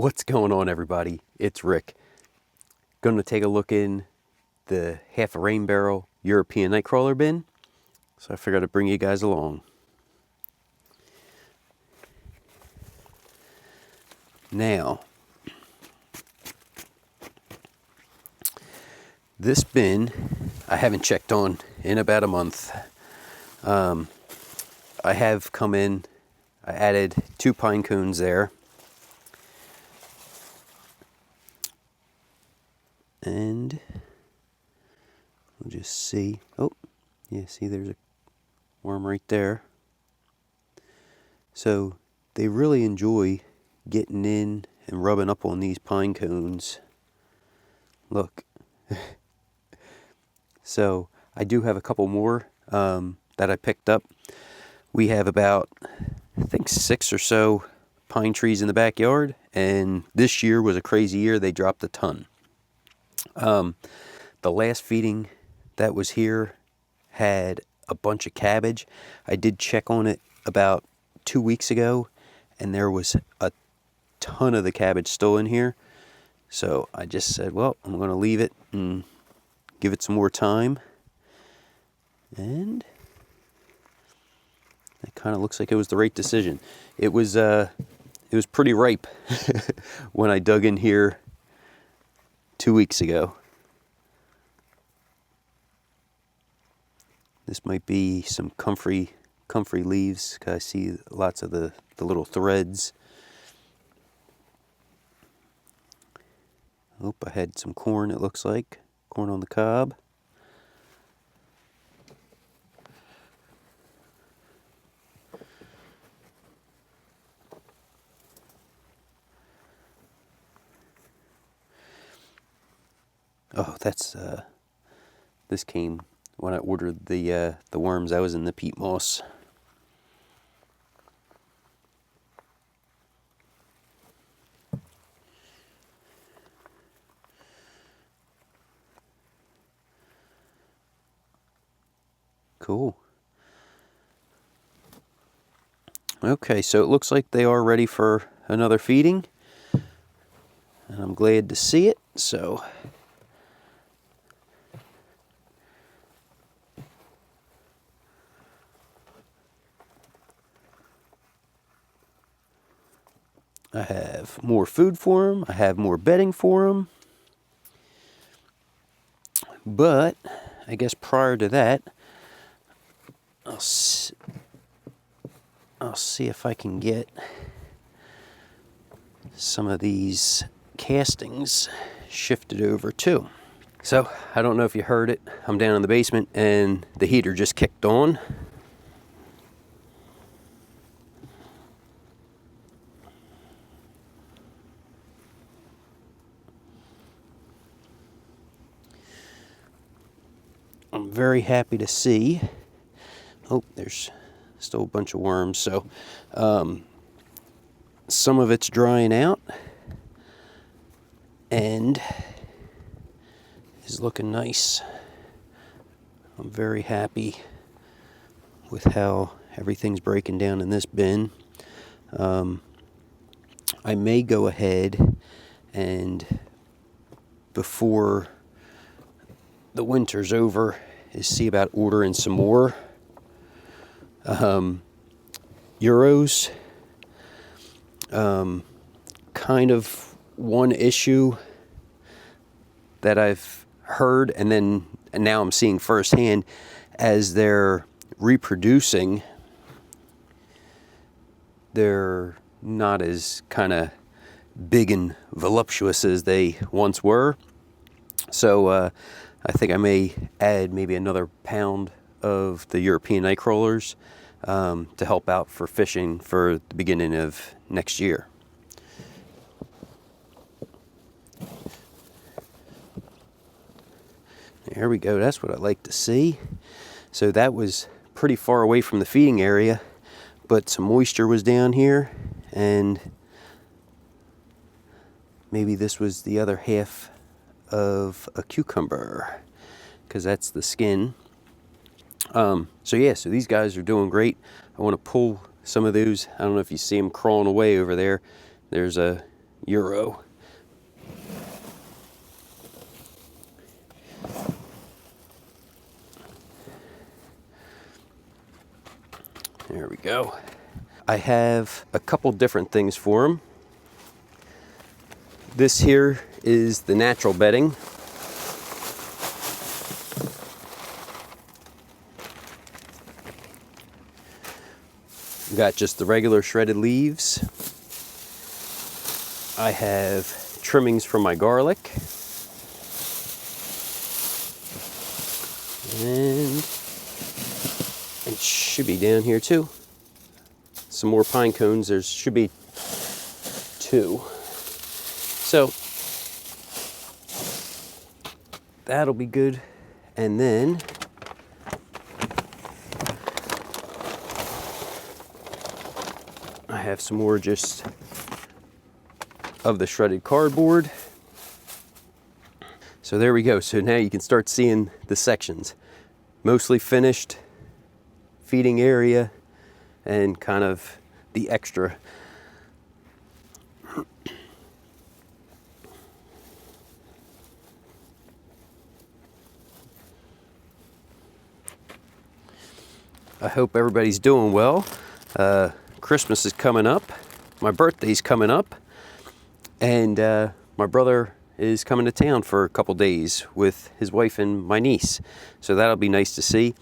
What's going on, everybody? It's Rick. Going to take a look in the half a rain barrel European nightcrawler bin. So I figured I'd bring you guys along. Now, this bin I haven't checked on in about a month. I have come in, I added 2 pine cones there. And we'll just see. Oh, yeah, see there's a worm right there. So they really enjoy getting in and rubbing up on these pine cones. Look. So I do have a couple more that I picked up. We have about, I think, 6 or so pine trees in the backyard, and this year was a crazy year. They dropped a ton. The last feeding that was here had a bunch of cabbage. I did check on it about 2 weeks ago, and there was a ton of the cabbage still in here. So I just said, well, I'm going to leave it and give it some more time. And it kind of looks like it was the right decision. It was pretty ripe when I dug in here 2 weeks ago. This might be some comfrey leaves, because I see lots of the little threads. Oh, I had some corn, it looks like. Corn on the cob. Oh, this came when I ordered the worms. I was in the peat moss. Cool. Okay, so it looks like they are ready for another feeding, and I'm glad to see it. So I have more food for them. I have more bedding for them. But I guess prior to that, I'll see if I can get some of these castings shifted over too. So I don't know if you heard it. I'm down in the basement and the heater just kicked on. I'm very happy to see. Oh, there's still a bunch of worms. So some of it's drying out and is looking nice. I'm very happy with how everything's breaking down in this bin. I may go ahead and, before the winter's over, is see about ordering some more Euros. Kind of one issue that I've heard, and now I'm seeing firsthand, as they're reproducing, they're not as kind of big and voluptuous as they once were. So I think I may add maybe another pound of the European nightcrawlers to help out for fishing for the beginning of next year. There we go. That's what I like to see. So that was pretty far away from the feeding area, but some moisture was down here, and maybe this was the other half of a cucumber, because that's the skin. So these guys are doing great. I want to pull some of those. I don't know if you see them crawling away over there. There's a euro. There we go. I have a couple different things for them. This here is the natural bedding. We've got just the regular shredded leaves. I have trimmings from my garlic. And it should be down here too. Some more pine cones. There should be 2. So that'll be good. And then I have some more just of the shredded cardboard. So there we go. So now you can start seeing the sections. Mostly finished feeding area and kind of the extra. I hope everybody's doing well. Christmas is coming up. My birthday's coming up. And my brother is coming to town for a couple days with his wife and my niece. So that'll be nice to see.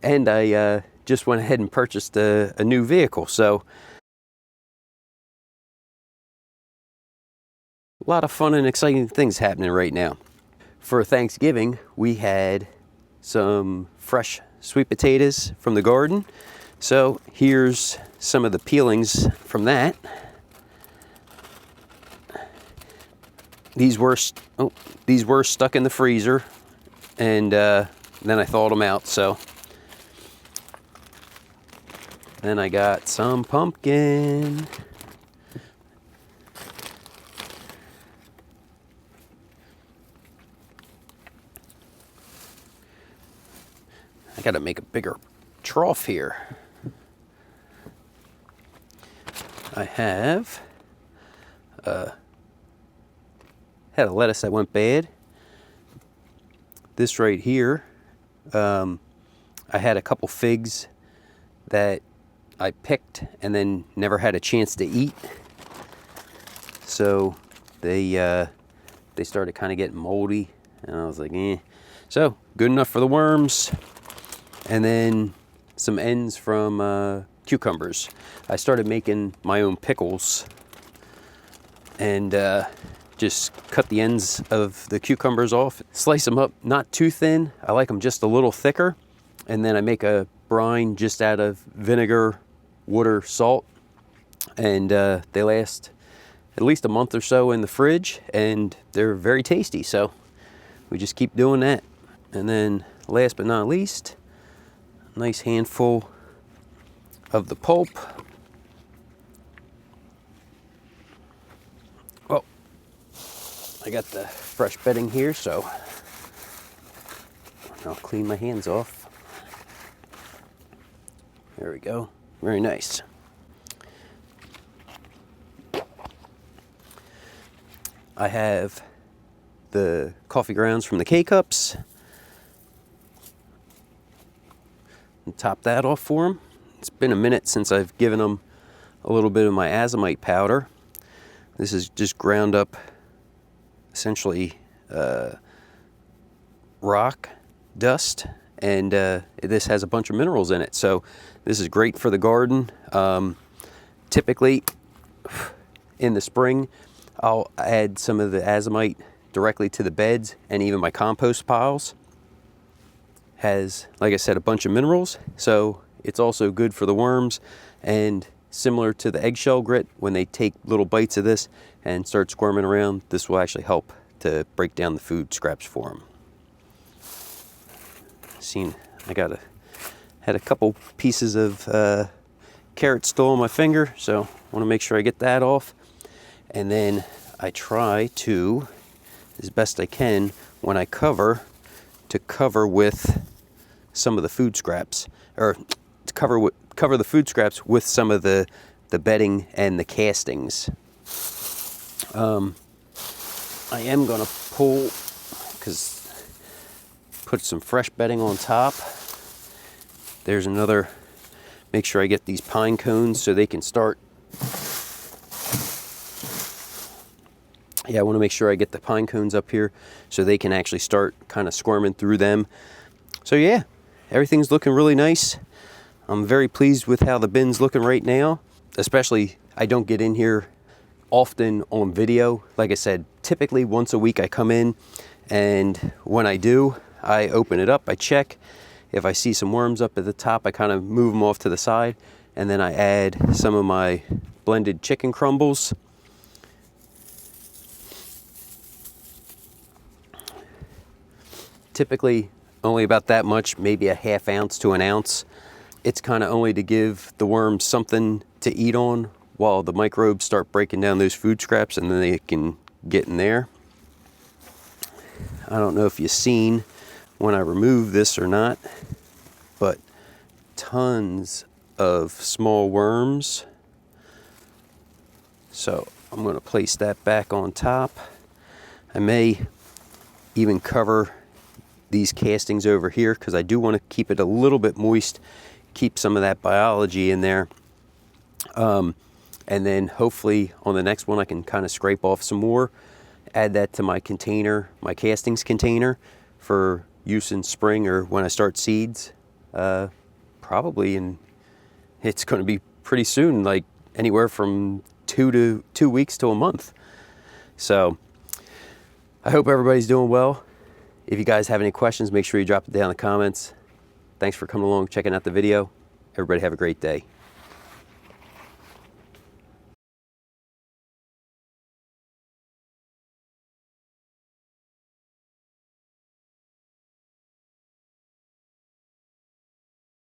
And I just went ahead and purchased a new vehicle. So a lot of fun and exciting things happening right now. For Thanksgiving, we had some fresh sweet potatoes from the garden. So here's some of the peelings from that. These were stuck in the freezer, and then I thawed them out. So then I got some pumpkin. I got to make a bigger trough here. I have had a lettuce that went bad. This right here, I had a couple figs that I picked and then never had a chance to eat. So they started kind of getting moldy, and I was like, eh. So good enough for the worms. And then some ends from cucumbers. I started making my own pickles, and just cut the ends of the cucumbers off, slice them up not too thin. I like them just a little thicker, and then I make a brine just out of vinegar, water, salt, and they last at least a month or so in the fridge, and they're very tasty. So we just keep doing that. And then last but not least, a nice handful of the pulp. Well, I got the fresh bedding here, so I'll clean my hands off. There we go. Very nice. I have the coffee grounds from the K-Cups. And top that off for them. It's been a minute since I've given them a little bit of my Azomite powder. This is just ground up, essentially rock dust, and this has a bunch of minerals in it. So this is great for the garden. Typically in the spring, I'll add some of the Azomite directly to the beds and even my compost piles. Has, like I said, a bunch of minerals, so it's also good for the worms, and similar to the eggshell grit, when they take little bites of this and start squirming around, this will actually help to break down the food scraps for them. I had a couple pieces of carrot still on my finger, so I want to make sure I get that off. And then I try to, as best I can, when I cover, to cover with some of the food scraps, or to cover the food scraps with some of the bedding and the castings. I am going to pull, because put some fresh bedding on top. There's another, make sure I get these pine cones so they can start. Yeah, I want to make sure I get the pine cones up here so they can actually start kind of squirming through them. So yeah, everything's looking really nice. I'm very pleased with how the bin's looking right now. Especially, I don't get in here often on video. Like I said, typically once a week I come in, and when I do, I open it up, I check. If I see some worms up at the top, I kind of move them off to the side, and then I add some of my blended chicken crumbles. Typically only about that much, maybe a ½ ounce to an ounce. It's kind of only to give the worms something to eat on while the microbes start breaking down those food scraps, and then they can get in there. I don't know if you've seen when I remove this or not, but tons of small worms. So I'm going to place that back on top. I may even cover these castings over here because I do want to keep it a little bit moist, keep some of that biology in there. And then hopefully on the next one I can kind of scrape off some more, add that to my container, my castings container for use in spring or when I start seeds. Probably it's going to be pretty soon, like anywhere from 2 weeks to a month. So I hope everybody's doing well. If you guys have any questions, make sure you drop it down in the comments. Thanks for coming along, checking out the video. Everybody have a great day.